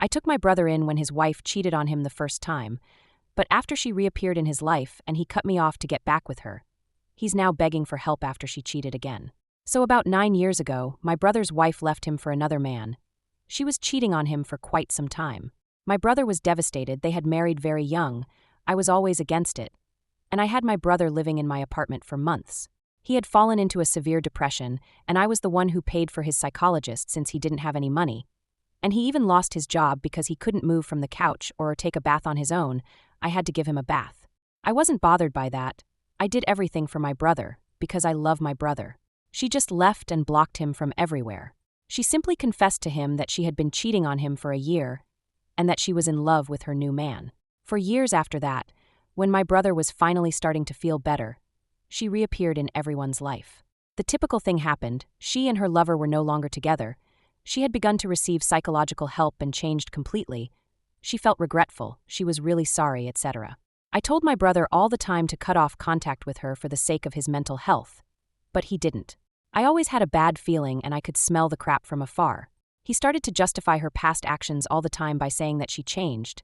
I took my brother in when his wife cheated on him the first time, but after she reappeared in his life and he cut me off to get back with her, he's now begging for help after she cheated again. So about 9 years ago, my brother's wife left him for another man. She was cheating on him for quite some time. My brother was devastated. They had married very young. I was always against it. And I had my brother living in my apartment for months. He had fallen into a severe depression, and I was the one who paid for his psychologist since he didn't have any money. And he even lost his job because he couldn't move from the couch or take a bath on his own. I had to give him a bath. I wasn't bothered by that. I did everything for my brother, because I love my brother. She just left and blocked him from everywhere. She simply confessed to him that she had been cheating on him for a year, and that she was in love with her new man. For years after that, when my brother was finally starting to feel better, she reappeared in everyone's life. The typical thing happened. She and her lover were no longer together. She had begun to receive psychological help and changed completely. She felt regretful, she was really sorry, etc. I told my brother all the time to cut off contact with her for the sake of his mental health. But he didn't. I always had a bad feeling and I could smell the crap from afar. He started to justify her past actions all the time by saying that she changed,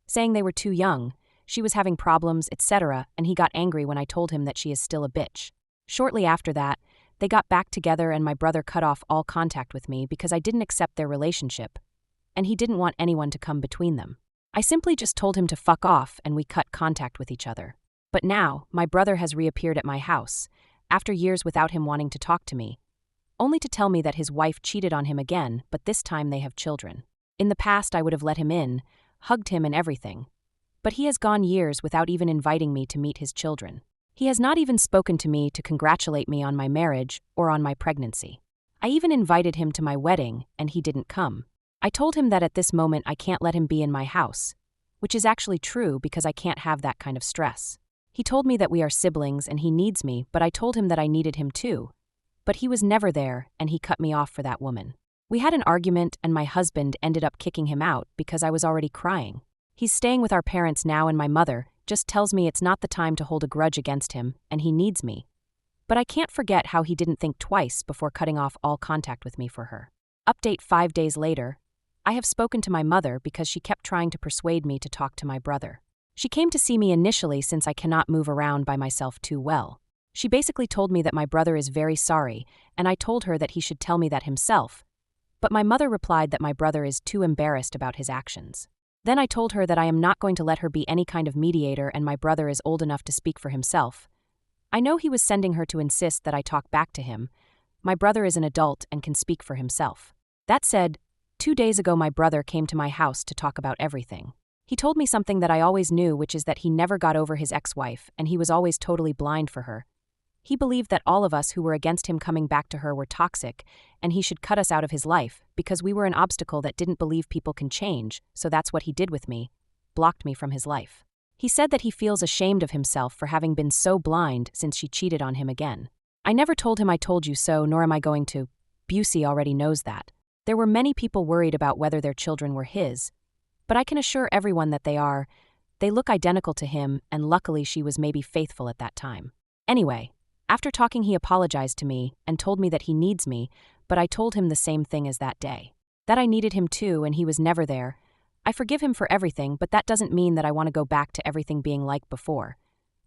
saying they were too young, she was having problems, etc., and he got angry when I told him that she is still a bitch. Shortly after that, they got back together and my brother cut off all contact with me because I didn't accept their relationship, and he didn't want anyone to come between them. I simply just told him to fuck off and we cut contact with each other. But now, my brother has reappeared at my house, after years without him wanting to talk to me, only to tell me that his wife cheated on him again, but this time they have children. In the past I would have let him in, hugged him and everything. But he has gone years without even inviting me to meet his children. He has not even spoken to me to congratulate me on my marriage or on my pregnancy. I even invited him to my wedding, and he didn't come. I told him that at this moment I can't let him be in my house, which is actually true because I can't have that kind of stress. He told me that we are siblings and he needs me, but I told him that I needed him too. But he was never there, and he cut me off for that woman. We had an argument, and my husband ended up kicking him out because I was already crying. He's staying with our parents now, and my mother just tells me it's not the time to hold a grudge against him, and he needs me. But I can't forget how he didn't think twice before cutting off all contact with me for her. Update 5 days later. I have spoken to my mother because she kept trying to persuade me to talk to my brother. She came to see me initially since I cannot move around by myself too well. She basically told me that my brother is very sorry, and I told her that he should tell me that himself. But my mother replied that my brother is too embarrassed about his actions. Then I told her that I am not going to let her be any kind of mediator and my brother is old enough to speak for himself. I know he was sending her to insist that I talk back to him. My brother is an adult and can speak for himself. That said, 2 days ago my brother came to my house to talk about everything. He told me something that I always knew, which is that he never got over his ex-wife and he was always totally blind for her. He believed that all of us who were against him coming back to her were toxic, and he should cut us out of his life because we were an obstacle that didn't believe people can change, so that's what he did with me, blocked me from his life. He said that he feels ashamed of himself for having been so blind since she cheated on him again. I never told him I told you so, nor am I going to. Busey already knows that. There were many people worried about whether their children were his, but I can assure everyone that they are. They look identical to him, and luckily she was maybe faithful at that time. Anyway, after talking he apologized to me and told me that he needs me, but I told him the same thing as that day. That I needed him too and he was never there. I forgive him for everything, but that doesn't mean that I want to go back to everything being like before.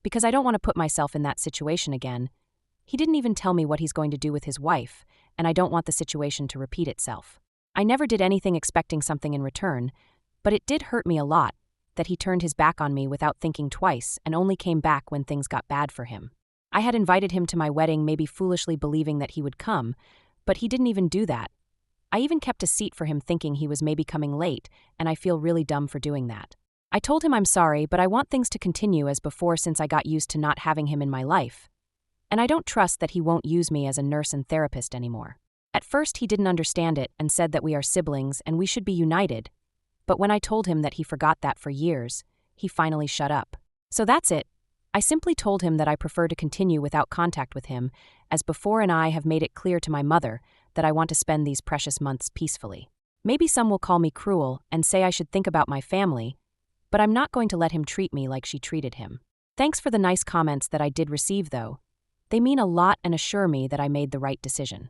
Because I don't want to put myself in that situation again. He didn't even tell me what he's going to do with his wife, and I don't want the situation to repeat itself. I never did anything expecting something in return, but it did hurt me a lot that he turned his back on me without thinking twice and only came back when things got bad for him. I had invited him to my wedding, maybe foolishly believing that he would come, but he didn't even do that. I even kept a seat for him thinking he was maybe coming late, and I feel really dumb for doing that. I told him I'm sorry, but I want things to continue as before since I got used to not having him in my life. And I don't trust that he won't use me as a nurse and therapist anymore. At first he didn't understand it and said that we are siblings and we should be united. But when I told him that he forgot that for years, he finally shut up. So that's it. I simply told him that I prefer to continue without contact with him, as before, and I have made it clear to my mother that I want to spend these precious months peacefully. Maybe some will call me cruel and say I should think about my family, but I'm not going to let him treat me like she treated him. Thanks for the nice comments that I did receive though. They mean a lot and assure me that I made the right decision.